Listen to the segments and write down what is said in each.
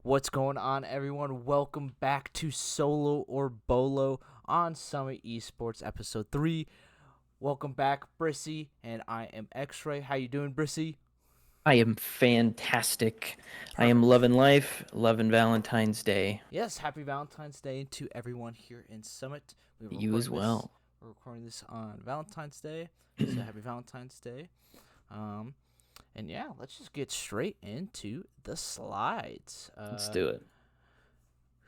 What's going on, everyone? Welcome back to Solo or Bolo on Summit Esports Episode 3. Welcome back, Brissy, and I am X-Ray. How you doing, Brissy? I am fantastic. I am Perfect. loving life, loving Valentine's Day. Yes, happy Valentine's Day to everyone here in Summit. You as well. We're recording this on Valentine's Day, so happy Valentine's Day. Um, and yeah, let's just get straight into the slides. Let's do it.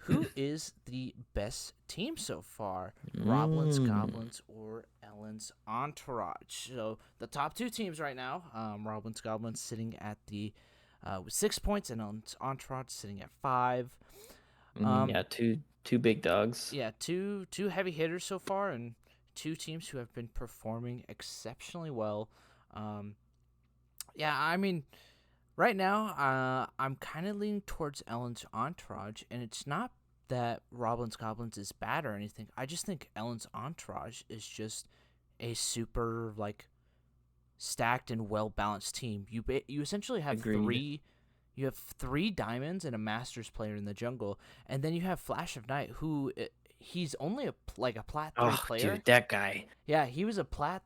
Who is the best team so far? Roblin's Mm. Goblins or Ellen's Entourage? So the top two teams right now, Roblin's Goblins sitting at the with 6 points, and Ellen's Entourage sitting at 5. Yeah, two big dogs. Yeah, two heavy hitters so far, and two teams who have been performing exceptionally well. Um, yeah, I mean, right now, I'm kind of leaning towards Ellen's Entourage, and it's not that Roblin's Goblins is bad or anything. I just think Ellen's Entourage is just a super stacked and well balanced team. You essentially have Agreed. three diamonds and a Masters player in the jungle, and then you have Flash of Night, who he's only a plat 3 Oh, player. dude, that guy. Yeah, he's a plat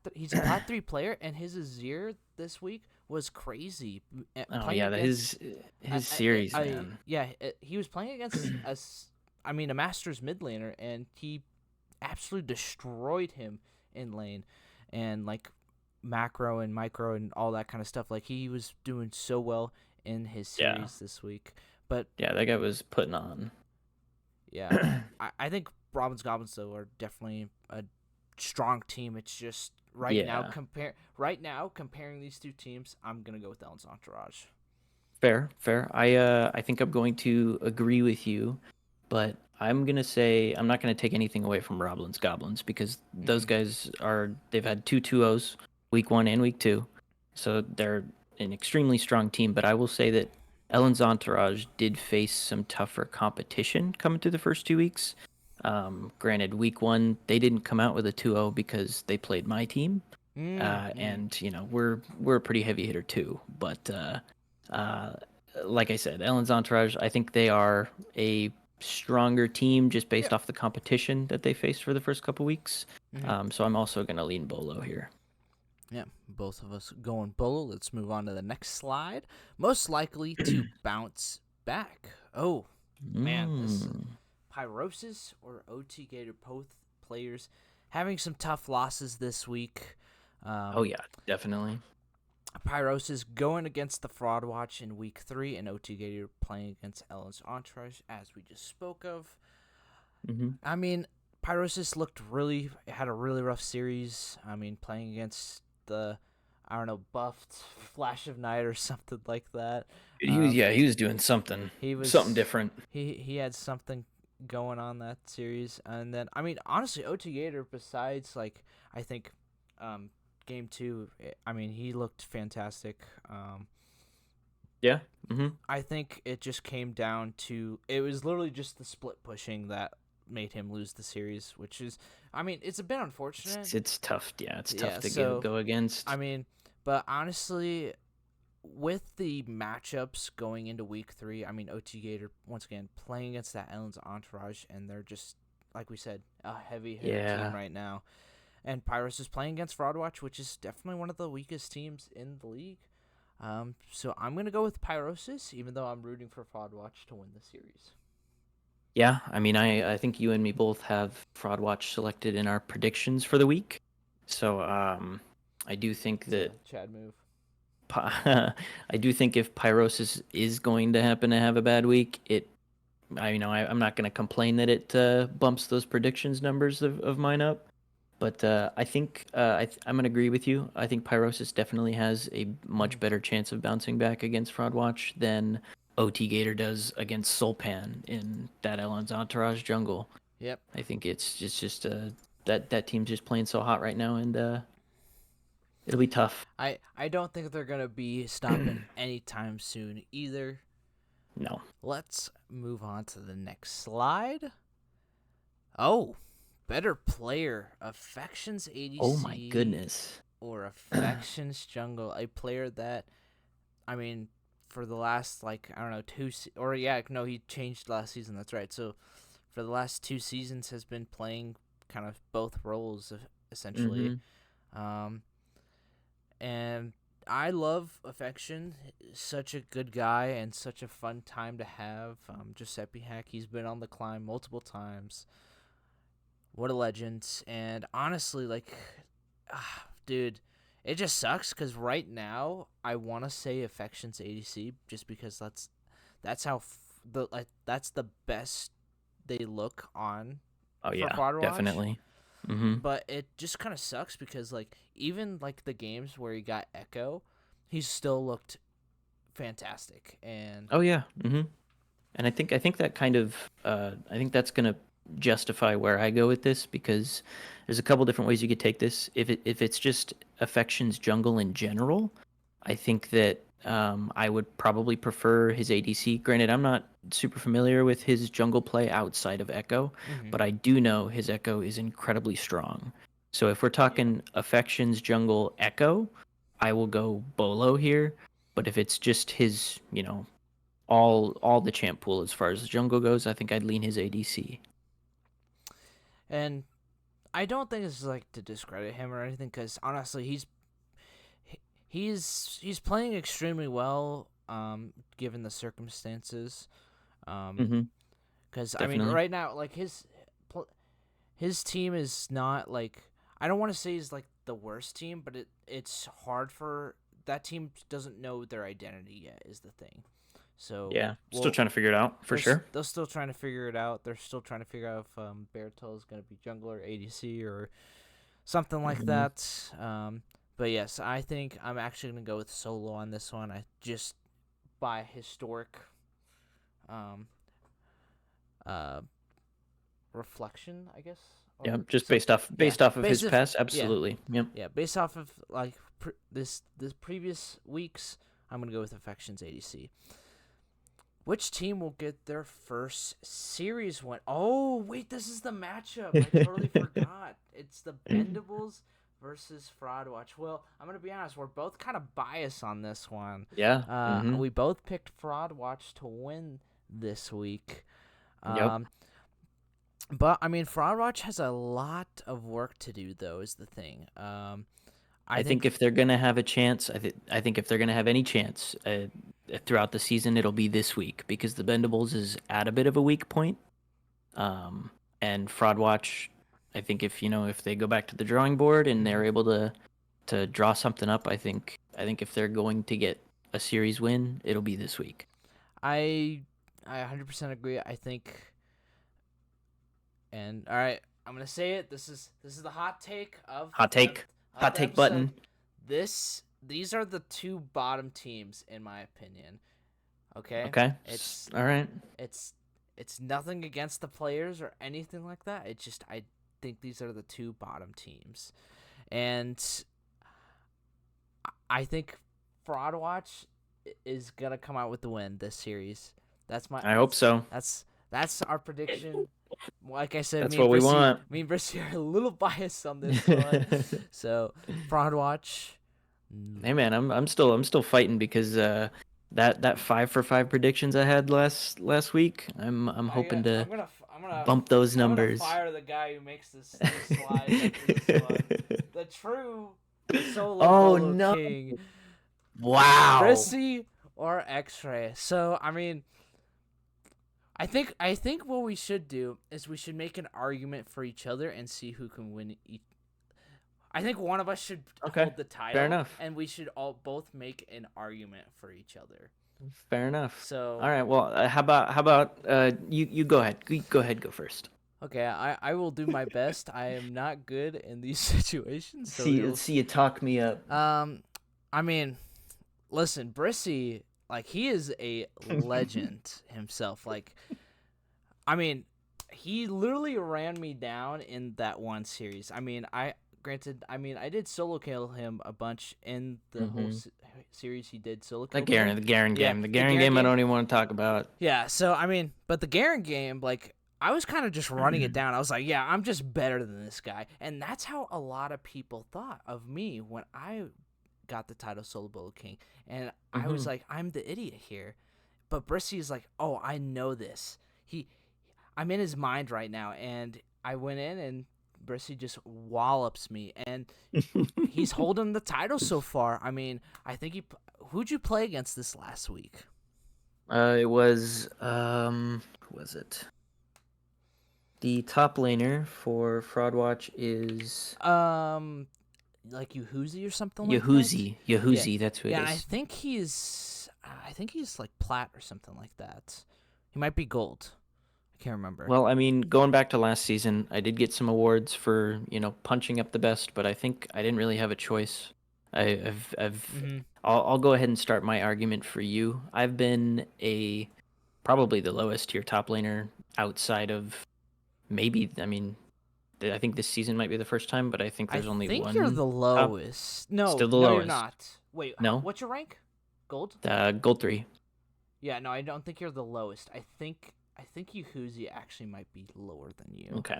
3 player, and his Azir this week was crazy. Oh Playing yeah, against his series, I man. yeah, he was playing against a Masters mid laner, and he absolutely destroyed him in lane, and macro and micro and all that kind of stuff. Like, he was doing so well in his Yeah. series this week. But Yeah, that guy was putting on. yeah, I think Robin's Goblins though are definitely a strong team. It's just right now comparing these two teams, I'm gonna go with Ellen's Entourage. Fair. I think I'm going to agree with you, but I'm gonna say I'm not gonna take anything away from Roblin's Goblins because those guys they've had two 2-0s, week 1 and week 2, so they're an extremely strong team. But I will say that Ellen's Entourage did face some tougher competition coming through the first 2 weeks. Granted, week 1 they didn't come out with a 2-0 because they played my team, and we're a pretty heavy hitter too, but. Uh, like I said, Ellen's Entourage, I think they are a stronger team just based Yeah. off the competition that they faced for the first couple weeks. Mhm. So I'm also going to lean Bolo here. Yeah, both of us going Bolo. Let's move on to the next slide. Most likely to bounce back. Oh, man, this Mm. Pyrosis or OT Gator, both players having some tough losses this week. Oh, yeah, definitely. Pyrosis going against the Fraud Watch in week 3, and OT Gator playing against Ellen's Entourage, as we just spoke of. Mm-hmm. I mean, Pyrosis had a really rough series. I mean, playing against buffed Flash of Night or something like that. He was doing something different. He had something going on that series, and then I mean, honestly, OT Gator, besides I think game 2, I mean, he looked fantastic. Yeah. Mm-hmm. I think it just came down to, it was literally just the split pushing that made him lose the series, which is, I mean, it's a bit unfortunate. It's tough. Yeah, it's tough to so go against. I mean, but honestly, with the matchups going into week 3, I mean, OT Gator once again playing against that Ellen's Entourage, and they're just, like we said, a heavy hitter team right now. And Pyrus is playing against Fraudwatch, which is definitely one of the weakest teams in the league. So I'm gonna go with Pyrosis, even though I'm rooting for Fraudwatch to win the series. Yeah, I mean, I think you and me both have Fraud Watch selected in our predictions for the week. So I do think that Chad move. I do think if Pyrosis is going to happen to have a bad week, I'm not going to complain that it bumps those predictions numbers of mine up. But I think I'm going to agree with you. I think Pyrosis definitely has a much better chance of bouncing back against Fraud Watch than OT Gator does against Sulpan in that Ellen's Entourage jungle. Yep. I think it's just that team's just playing so hot right now, and it'll be tough. I don't think they're gonna be stopping anytime soon either. No. Let's move on to the next slide. Oh, better player, Affections ADC. Oh my goodness. Or Affections Jungle, a player that, I mean, for the last, like, I don't know, he changed last season. That's right. So for the last 2 seasons has been playing kind of both roles essentially. Mhm. Um, and I love Affection. Such a good guy and such a fun time to have. Giuseppe Heck, he's been on the climb multiple times. What a legend. And honestly, like, dude, it just sucks because right now I want to say Affection's ADC just because that's how that's the best they look on Oh for yeah, Fraud Watch. definitely. Mhm. But it just kind of sucks because, like, even like the games where he got Echo, he still looked fantastic. And Oh yeah. Mhm. And I think that kind of I think that's gonna justify where I go with this because there's a couple different ways you could take this. If it's just Affection's jungle in general, I think that I would probably prefer his ADC. Granted, I'm not super familiar with his jungle play outside of Echo, mm-hmm. but I do know his Echo is incredibly strong. So if we're talking Affection's jungle Echo, I will go Bolo here. But if it's just his, all the champ pool as far as the jungle goes, I think I'd lean his ADC. And I don't think it's like to discredit him or anything because honestly, he's playing extremely well, given the circumstances. Mm-hmm. Because I mean, Definitely. right now, like his team is not like, I don't want to say he's like the worst team, but it's hard for that team doesn't know their identity yet is the thing. So Yeah. Still trying to figure it out for sure. they're still trying to figure it out. They're still trying to figure out if Bertel is going to be jungler, ADC, or something like Mm-hmm. that. But yes, I think I'm actually going to go with solo on this one. I just by historic um, uh, reflection, I guess. Yeah, Or just some, yeah, based off of his based if past, yeah, absolutely. Yep. yeah, based off of like this previous weeks, I'm gonna go with Affections ADC. Which team will get their first series win? Oh wait, this is the matchup. I totally forgot. It's the Bendables versus Fraud Watch. Well, I'm gonna be honest. We're both kind of biased on this one. Yeah. Mm-hmm. We both picked Fraud Watch to win this week. Yep. Um, but I mean, Fraud Watch has a lot of work to do, though. Is the thing. I I think think. if they're gonna have a chance, I think if they're gonna have any chance throughout the season, it'll be this week because the Bendables is at a bit of a weak point. And Fraud Watch, I think if they go back to the drawing board and they're Mhm. able to draw something up, I think if they're going to get a series win, it'll be this week. I 100% agree. I think. And all right, I'm gonna say it. This is the hot take Hot take, of hot the take episode. button. These are the two bottom teams in my opinion. Okay, Okay, it's all right. it's it's nothing against the players or anything like that. It's just I think these are the two bottom teams, and I think Fraud Watch is gonna come out with the win this series. I hope so. That's our prediction. Like I said, That's what we want. me and Brissy are a little biased on this one. So Fraud Watch. Hey man, I'm still fighting because that 5 for 5 predictions I had last week, I'm hoping to bump those I'm gonna numbers. fire the guy who makes this slide after this one. The true solo Oh Bolo no. king, Wow. Brissy or X-Ray. So I mean, I think what we should do is we should make an argument for each other and see who can win each. I think one of us should Okay. hold the Fair title, enough. and we should all both make an argument for each other. Fair enough. So, All right. Well, how about you go ahead. Go ahead. Go first. okay, I will do my best. I am not good in these situations, so See, let's see you talk me up. I mean, listen, Brissy, like he is a legend himself. Like, I mean, he literally ran me down in that one series. I mean, I did solo kill him a bunch in the whole series. He did solo kill me in. The Garen Yeah, game. The the Garen Garen game I game. don't even want to talk about. Yeah, so I mean, but the Garen game, like I was kind of just running it down. I was like, yeah, I'm just better than this guy, and that's how a lot of people thought of me when I got the title Solo Bolo King, and I was Mhm. like, I'm the idiot here, but Brissy is like, oh, I know this. I'm in his mind right now, and I went in and Brissy just wallops me, and he's holding the title so far. I mean, I think who'd you play against this last week? It was who was it? The top laner for Fraud Watch is Um, like Yuhuzi or something like that. Yahuzi. Yeah, Yahuzi, that's who it yeah. And is. I think he's like plat or something like that. He might be gold. I can't remember. Well, I mean, going back to last season, I did get some awards for, punching up the best, but I think I didn't really have a choice. Mm-hmm. I'll go ahead and start my argument for you. I've been probably the lowest tier top laner outside of maybe, I mean, I think this season might be the first time, but I think I there's only think you're one the top. lowest. No, Still the no, you're lowest. not. Wait, No? what's your rank? Gold? Gold 3. Yeah, no, I don't think you're the lowest. I think Yuhuzi actually might be lower than you. Okay.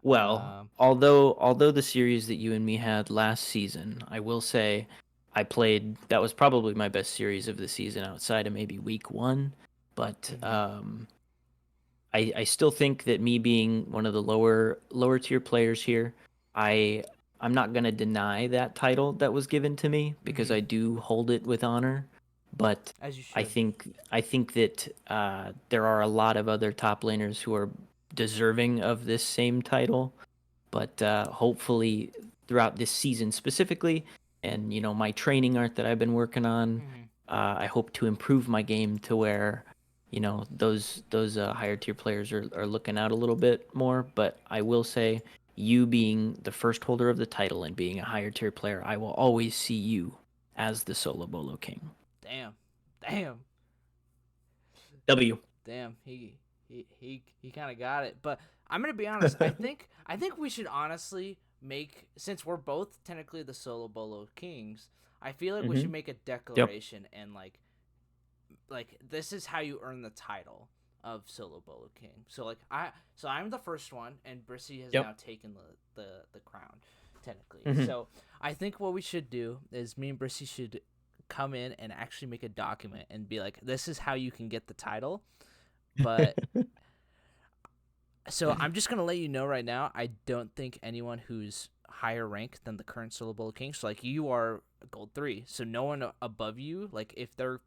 Well, Um, although the series that you and me had last season, I will say that was probably my best series of the season outside of maybe week 1, but mhm. I still think that me being one of the lower tier players here, I I'm not going to deny that title that was given to me because Mhm. I do hold it with honor, but As you I should. think I think that there are a lot of other top laners who are deserving of this same title, but hopefully throughout this season specifically, and my training art that I've been working on, Mhm. I hope to improve my game to where those higher tier players are looking out a little bit more. But I will say, you being the first holder of the title and being a higher tier player, I will always see you as the Solo Bolo King. Damn. Damn. W. Damn. He kind of got it. But I'm gonna be honest. I think we should honestly make, since we're both technically the Solo Bolo Kings. I feel like we Mm-hmm. should make a Yep. declaration and like this is how you earn the title of Solo Bolo King. So I'm the first one, and Brissy has Yep. now taken the crown, technically. Mm-hmm. So I think what we should do is me and Brissy should come in and actually make a document and be like, this is how you can get the title. But so I'm just gonna let you know right now, I don't think anyone who's higher rank than the current Solo Bowl King. So like you are gold 3, so no one above you, like if they're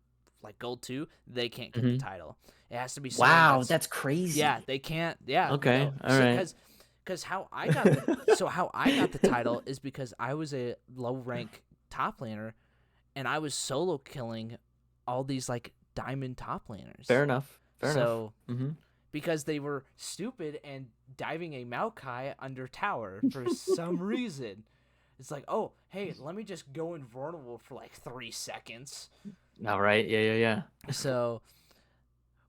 like gold 2, they can't get the Mm-hmm. title. It has to be someone Wow, that's, that's yeah, crazy. they can't, yeah, Okay, no. all So right. because how I got the title is because I was a low rank top laner, and I was solo killing all these like diamond top laners. Fair enough. Fair enough. So Mm-hmm. because they were stupid and diving a Maokai under tower for some reason. It's like, oh, hey, let me just go invulnerable for like 3 seconds. All right. Yeah, yeah, yeah. So,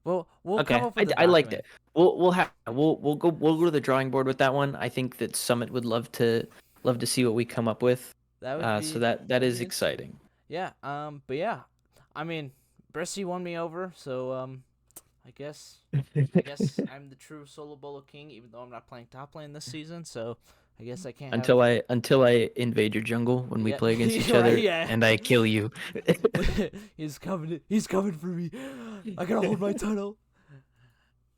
we'll come Okay, up with a I liked document. it. We'll go to the drawing board with that one. I think that Summit would love to see what we come up with. That would So be that that'd is be interesting. exciting. Yeah. But yeah, I mean, Brissy won me over, so I guess I'm the true solo bolo king, even though I'm not playing top lane this season. So I guess I can't have. Until I invade your jungle when we Yeah, play against each right. other Yeah. and I kill you. He's coming. He's coming for me. I gotta hold my title.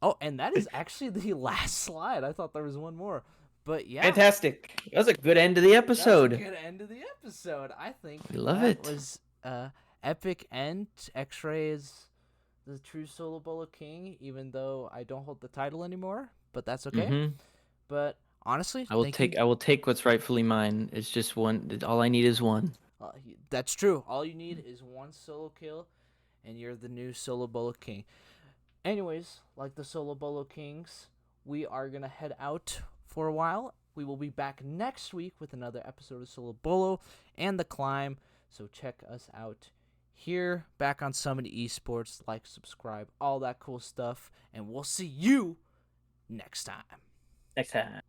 Oh, and that is actually the last slide. I thought there was one more, but yeah, Fantastic. That was a good end to the that was a episode. good end of the episode. I think I love that it. was epic end. X-Ray is the true solo bolo king, even though I don't hold the title anymore. But that's okay. Mm-hmm. But honestly, I will thank you. take I will take what's rightfully mine. It's just one. All I need is one. That's true. All you need is one solo kill, and you're the new solo bolo king. Anyways, like the Solo Bolo Kings, we are going to head out for a while. We will be back next week with another episode of Solo Bolo and The Climb. So check us out here back on Summit Esports. Like, subscribe, all that cool stuff. And we'll see you next time. Next time.